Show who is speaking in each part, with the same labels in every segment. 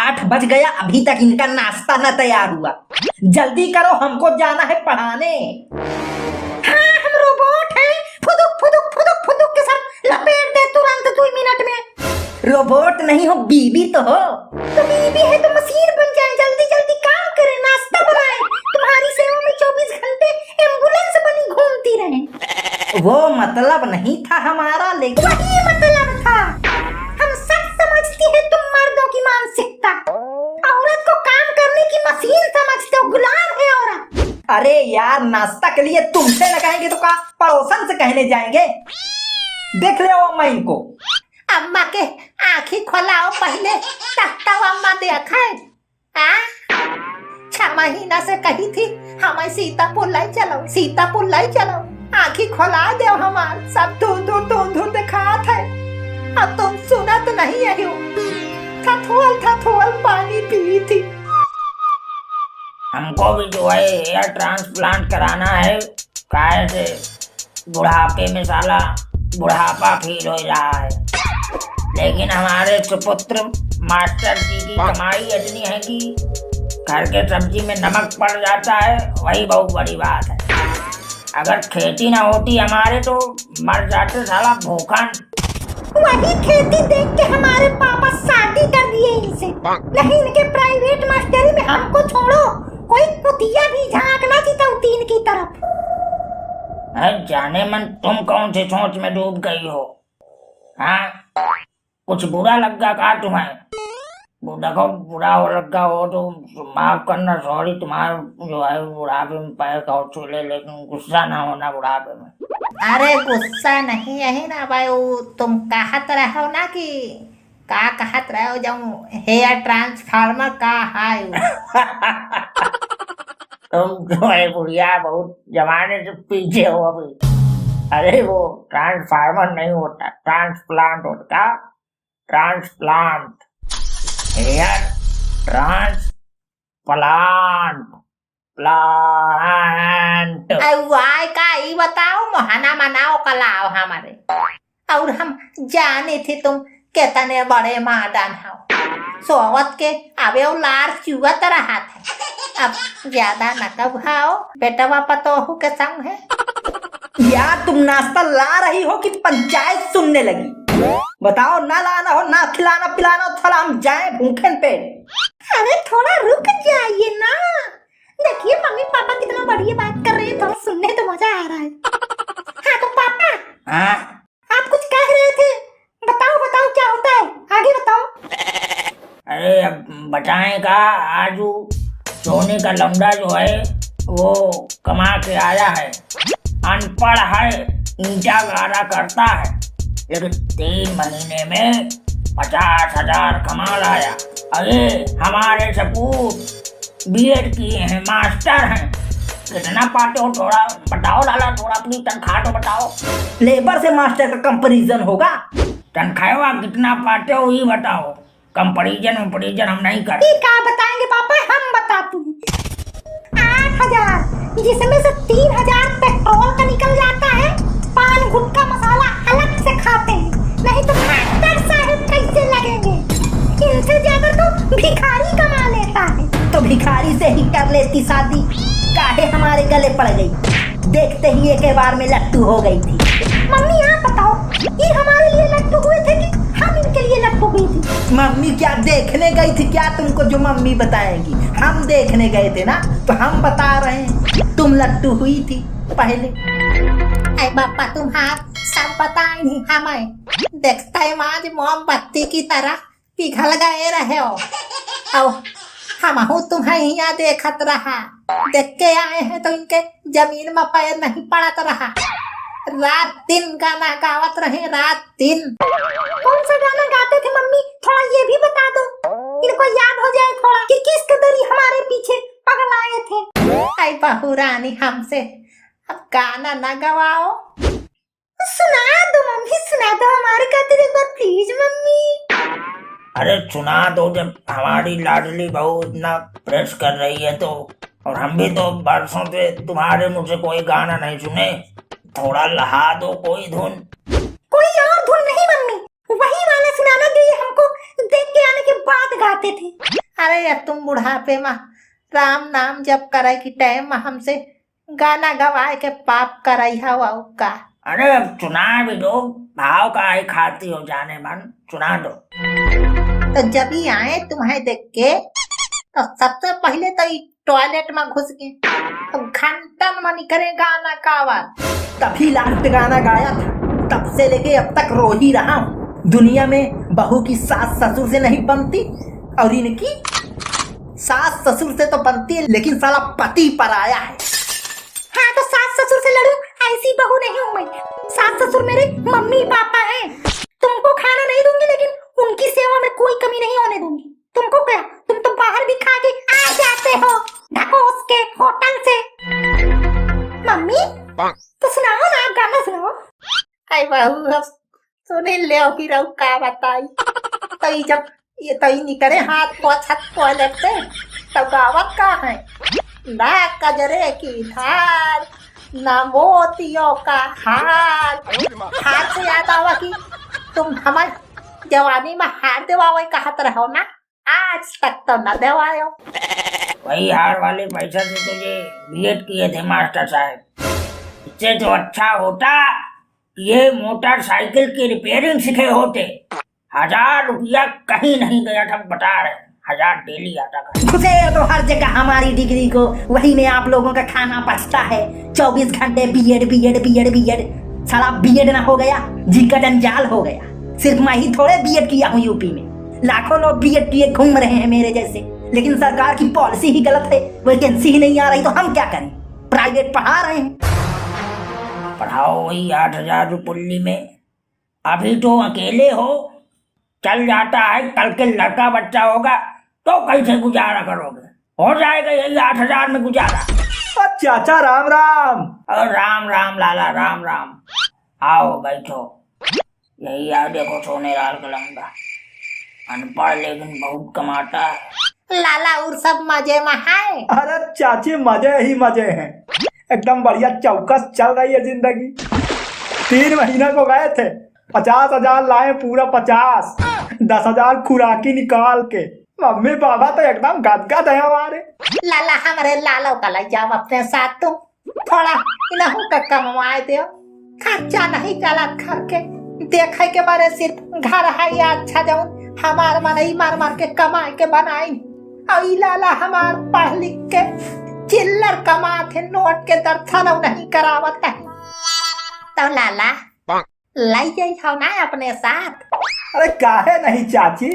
Speaker 1: 8 बज गया, अभी तक इनका नाश्ता न तैयार हुआ। जल्दी करो, हमको जाना है पढ़ाने। हाँ, हम रोबोट हैं। फुदुक फुदुक फुदुक फुदुक के साथ लपेट दे तुरंत 2 मिनट में। रोबोट नहीं हो, बीबी तो हो। तो बीबी है तो मशीन बन जाए, जल्दी जल्दी काम करे, नाश्ता बनाए, तुम्हारी सेवा में 24 घंटे एम्बुलेंस बनी घूमती रहे। वो मतलब नहीं था हमारा, लेकिन वही मतलब था। हम सब समझती है तुम मर्दों की मानसिकता। औरत को काम करने की मशीन समझते हो, गुलाम है औरत। अरे यार, नाश्ता के लिए तुमसे लगाएंगे तो का पड़ोसन से कहने जाएंगे। देख ले अम्मा इनको। अम्मा के आँखें खोलाओ पहले, तख्ता अम्मा देखा है। 6 महीना से कही थी हमें सीतापुर लाई चलो, सीतापुर लाई चलो। आँखी खोला दे हमार, सब धुंधुर दिखात है। अब तुम सुना तो नहीं आई हो। थथोल पानी पी थी।
Speaker 2: हमको भी जो है हेयर ट्रांसप्लांट कराना है। काहे से बुढ़ापे में साला बुढ़ापा फील हो रहा है, लेकिन हमारे सुपुत्र मास्टर जी की कमाई इतनी है कि घर के सब्जी में नमक पड़ जाता है, वही बहुत बड़ी बात है। अगर खेती ना होती हमारे तो मर जाते साला भूखन।
Speaker 1: वही खेती देख के हमारे पापा शादी कर दिए इनसे। नहीं, इनके प्राइवेट मास्टरी में हमको छोड़ो, कोई कुतिया भी झांकना चाहिए तीन की तरफ।
Speaker 2: जाने मन, तुम कौन सी सोच में डूब गई हो? हाँ, कुछ बुरा लगा का तुम्हें? देखो, बुरा हो लगा हो तो माफ करना, सॉरी। तुम्हारा जो है बुढ़ापे में पैर का छूले, लेकिन गुस्सा ना होना बुढ़ापे में।
Speaker 1: अरे गुस्सा नहीं है ना भाई, तुम कहत रहो ना कि का कहत रहो जाऊँ हेयर ट्रांसफार्मर का है।
Speaker 2: तुम जो है बुढ़िया बहुत जमाने से पीछे हो अभी। अरे वो ट्रांसफार्मर नहीं होता, ट्रांसप्लांट होता। Transplant, hair transplant, plant.
Speaker 1: Y का ही बताओ, महाना मनाओ कलाओ हमारे। और हम जाने थे तुम कितने बड़े मादान हो। सोवत के अबे लार चुवत रहा था। अब ज्यादा न कभाओ, बेटवा पतोहू के संग है। यार, तुम नाश्ता ला रही हो कि पंचायत सुनने लगी? बताओ, ना लाना हो, ना खिलाना पिलाना, थोड़ा हम जाए भूखे पे। अरे थोड़ा रुक जाइए ना, देखिए मम्मी पापा कितना बढ़िया बात कर रहे हैं, थोड़ा सुनने तो मजा आ रहा है। हाँ तो पापा,
Speaker 2: हाँ?
Speaker 1: आप कुछ कह रहे थे, बताओ बताओ क्या होता है, आगे बताओ।
Speaker 2: अरे अब बताएं का, आज सोने का लौंडा जो है वो कमा के आया है, अनपढ़ है, ईंटा गाड़ा करता है, लेकिन 3 महीने में 50,000 कमा लाया। अरे हमारे सपूत बीएड किए हैं, मास्टर हैं। कितना पाते हो थोड़ा बताओ लाला, थोड़ा अपनी तनख्वाह तो बताओ। लेबर से मास्टर का कंपैरिजन होगा? तनख्वाह कितना पाते हो ये बताओ। कंपैरिजन हम नहीं करते।
Speaker 1: क्या बताएंगे पापा, हम बताते हैं। 8,000, जिसमें से 3,000 पेट्रोल का निकल जाता है, पान गुटखा मसाला अलग से खाते हैं, नहीं तो मास्टर साहब कैसे लगेंगे? इनसे ज्यादा तो भिखारी कमा लेता है। तो भिखारी से ही कर लेती शादी, काहे हमारे गले पड़ गई? देखते ही एक बार में लट्टू हो गई थी। मम्मी आप बताओ, ये हमारे लिए लट्टू हुए थे कि हम इनके लिए लट्टू हुई थी? मम्मी क्या देखने गई थी क्या तुमको जो मम्मी बताएंगी? हम देखने गए थे ना, तो हम बता रहे हैं, तुम लट्टू हुई थी पहले। अरे बापा, तुम्हारा सब बताए नहीं हमें, देखता है आज मोमबत्ती की तरह पिघल गए रहे हो। अब हम तुम्हें यहाँ देखत रहा, देख के आए हैं तो इनके जमीन में पैर नहीं पड़त रहा। रात दिन गाना गावत रहे, रात दिन। कौन सा गाना गाते थे मम्मी, थोड़ा ये भी बता दो, इनको याद हो जाए थोड़ा कि किस कदर ही हमारे पीछे पगल आए थे। आई बहू रानी, हमसे अब गाना ना गवाओ, सुना दो मम्मी, सुना दो हमारे खातिर एक बार प्लीज मम्मी।
Speaker 2: अरे सुना दो, जब हमारी लाडली बहू इतना प्रेस कर रही है तो। और हम भी तो बरसों से तुम्हारे मुंह से कोई गाना नहीं सुने, थोड़ा लहा दो कोई धुन।
Speaker 1: कोई और धुन नहीं मम्मी, वही वाला सुनाना जो ये हमको देख के आने के बाद गाते थे। अरे यार तुम बुढ़ापे में राम नाम जप करे की टाइम में हमसे गाना गवाए के पाप कराई हवा का।
Speaker 2: अरे अब सुना भी दो, भाव का ही खाती हो जाने मन, सुना दो।
Speaker 1: तो जब ही आए तुम्हें देख के तो सबसे पहले तो टॉयलेट में घुस गए, तो घंटन में निकले गाना का आवाज,
Speaker 3: तभी लास्ट गाना गाया था। तब से लेके अब तक रो ही रहा हूँ। दुनिया में बहू की सास ससुर से नहीं बनती, और इनकी सास ससुर से तो बनती है, लेकिन साला पति पराया है।
Speaker 1: हाँ तो सास ससुर से लड़ू, ऐसी बहू नहीं हूँ मैं। सास ससुर मेरे मम्मी पापा हैं। तुमको खाना नहीं दूंगी, लेकिन उनकी सेवा में कोई कमी नहीं होने दूंगी। तुमको क्या, तुम तो बाहर भी खा के आ जाते हो ढकोस के होटल से। मम्मी तो सुनाओ ना, आप गाना सुनाओ। आई बहू सुने ले फिर का बताई। तो जब ये तो निकले हाथ को छत टॉयलेट से, तब गावत का है ना कजरे की धार, ना मोतियों का हार। हार से याद आवा कि तुम हमारे जवानी में हार दिवावे कहत रहो ना, आज तक तो न दिवायो।
Speaker 2: वही हार वाले पैसा से तुझे बीएड किए थे मास्टर साहब। इससे तो अच्छा होता ये मोटरसाइकिल की रिपेयरिंग सीखे होते। 1000 रुपया कहीं नहीं गया था, बता रहे 1000 डेली आता था।
Speaker 3: घुसे तो हर जगह हमारी डिग्री को, वही में आप लोगों का खाना पचता है। 24 घंटे बीएड बीएड बीएड बीएड। साला बीएड ना हो गया जी का जंजाल हो गया। सिर्फ मैं ही थोड़े बीएड किया हूँ यूपी में, लाखों लोग बीएड किए घूम रहे हैं मेरे जैसे। लेकिन सरकार की पॉलिसी ही गलत है, वैकेंसी ही नहीं आ रही, तो हम क्या करें? प्राइवेट पढ़ा रहे हैं।
Speaker 2: पढ़ाओ वही 8000 रुपये में। अभी तो अकेले हो, चल जाता है, कल के लड़का बच्चा होगा तो कैसे गुजारा करोगे? हो जाएगा यही 8000 में गुजारा।
Speaker 3: चाचा राम राम।
Speaker 2: और राम राम लाला, राम राम। आओ बैठो। यही आ देखो सोने लाल का लंगा, अनपढ़ लेकिन बहुत कमाता है।
Speaker 1: लाला और सब मजे में है।
Speaker 3: अरे चाची मजे ही मजे हैं, एकदम बढ़िया चौकस चल रही है जिंदगी। 3 महीने को गए थे, 50,000 लाए, पूरा 50। 10,000 खुराकी निकाल के। मम्मी पापा तो एकदम गदगद है हमारे।
Speaker 1: लाला हमारे लालो का ले जाओ अपने साथ, तुम थोड़ा इन्हों का कमवाए दो। खर्चा नहीं चला घर के, देखे के बारे सिर्फ घर है या अच्छा जाऊं हमार मनई मार मार के कमाए के बनाई। और लाला हमार पढ़ लिख के चिल्लर कमा थे, नोट के दर्शन नहीं करावत है। तो लाला लाई जाई हो ना अपने साथ।
Speaker 3: अरे काहे नहीं चाची,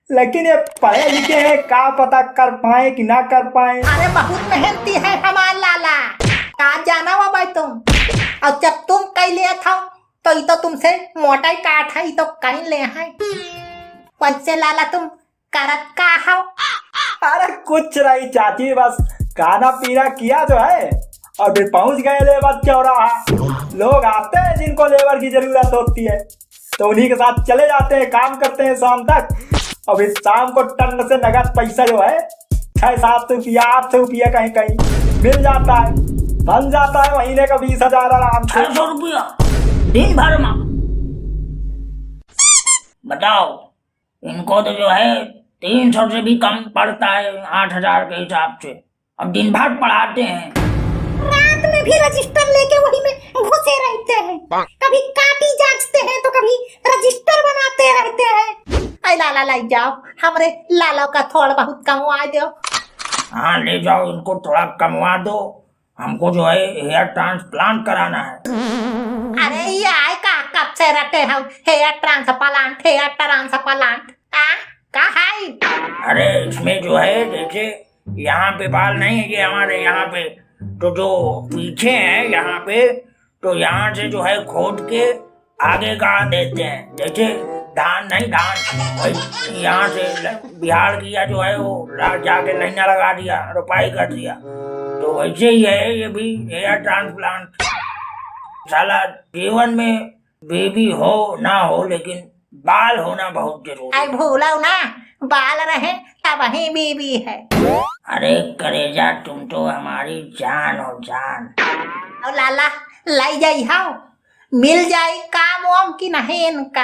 Speaker 3: लेकिन ये पढ़े लिखे हैं, का पता कर पाए कि ना कर पाए।
Speaker 1: अरे बहुत मेहनती है हमार लाला, कहा जाना हुआ भाई तुम। और जब तुम कहीं ले था तो ये तो तुमसे मोटा ही काट है, तो कहीं ले है। वैसे लाला तुम करत का हो?
Speaker 3: अरे कुछ नहीं चाची, बस खाना पीना किया जो है, और फिर पहुंच गए लेबर चौराहा। लोग आते हैं जिनको लेबर की जरूरत होती है, तो उन्हीं के साथ चले जाते हैं, काम करते हैं शाम तक। और फिर शाम को टन से नगद पैसा जो है 600-700 रुपया 800 रुपया कहीं कहीं मिल जाता है। बन जाता है महीने का 20,000 आराम से।
Speaker 2: 600 रुपया दिन भर में? बताओ, इनको तो जो है 300 से भी कम पड़ता है 8000 के हिसाब से। अब दिन भर पढ़ाते हैं।
Speaker 1: रात में भी रजिस्टर लेके वही में घुसे रहते हैं, कभी कापी जांचते हैं तो कभी रजिस्टर बनाते रहते हैं। आई लाला लाई जाओ, हमरे लाला का थोड़ा बहुत कमवा दो।
Speaker 2: हाँ ले जाओ, इनको थोड़ा कमवा दो। हमको जो है हेयर ट्रांसप्लांट कराना है।
Speaker 1: अरे ये आए का कब से रटे हम हेयर ट्रांसप्लांट, हेयर ट्रांसप्लांट का है?
Speaker 2: अरे इसमें जो है जैसे यहाँ पे बाल नहीं है, ये हमारे यहाँ पे तो जो पीछे है यहाँ पे, तो यहाँ से जो है खोद के आगे गाड़ देते हैं। जैसे धान नहीं, धान वही यहाँ से बिहार किया जो है वो जाके लाइना लगा दिया, रोपाई कर दिया, तो वैसे ही है ये भी हेयर ट्रांसप्लांट। साला जीवन में बेबी हो ना हो, लेकिन बाल होना बहुत जरूरी।
Speaker 1: आई भूलो ना, बाल रहे तब वही बीबी है।
Speaker 2: अरे करेजा, तुम तो हमारी जान हो जान।
Speaker 1: और लाला लाई जाई हाउ, मिल जाए काम वाम की नहीं इनका।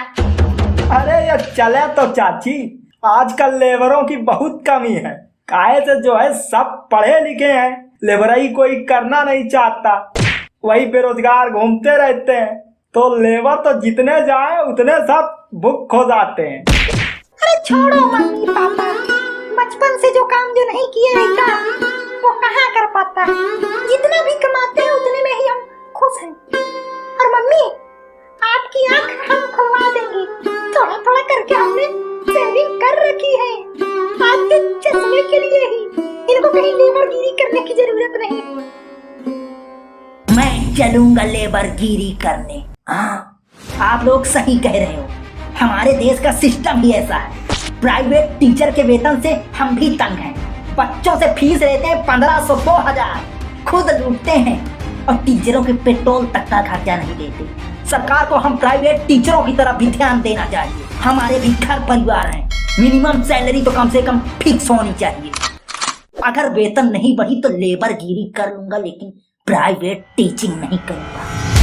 Speaker 3: अरे ये चले तो चाची, आजकल लेबरों की बहुत कमी है। काहे से जो है सब पढ़े लिखे हैं, लेबराई कोई करना नहीं चाहता, वही बेरोजगार घूमते रहते हैं। तो लेबर तो जितने जाए उतने सब बुक हो जाते हैं।
Speaker 1: अरे छोड़ो मम्मी पापा, बचपन से जो काम जो नहीं किए रहता वो कहाँ कर पाता है। जितना भी कमाते हैं उतने में ही हम खुश हैं। और मम्मी, आपकी आंख हम खुलवा देंगे। थोड़ा थोड़ा करके हमने सेविंग कर रखी है आपके चश्मे के लिए ही। इनको कहीं लेबरगिरी करने की जरूरत नहीं।
Speaker 2: मैं चलूंगा लेबरगिरी करने। हाँ,
Speaker 4: आप लोग सही कह रहे हो। हमारे देश का सिस्टम ही ऐसा है। प्राइवेट टीचर के वेतन से हम भी तंग हैं। बच्चों से फीस लेते हैं 1500 2000, खुद लूटते हैं और टीचरों के पेट्रोल तक का खर्चा नहीं देते। सरकार को हम प्राइवेट टीचरों की तरफ भी ध्यान देना चाहिए। हमारे भी घर परिवार हैं, मिनिमम सैलरी तो कम से कम फिक्स होनी चाहिए। अगर वेतन नहीं बढ़ी तो लेबरगिरी कर लूंगा, लेकिन प्राइवेट टीचिंग नहीं करूंगा।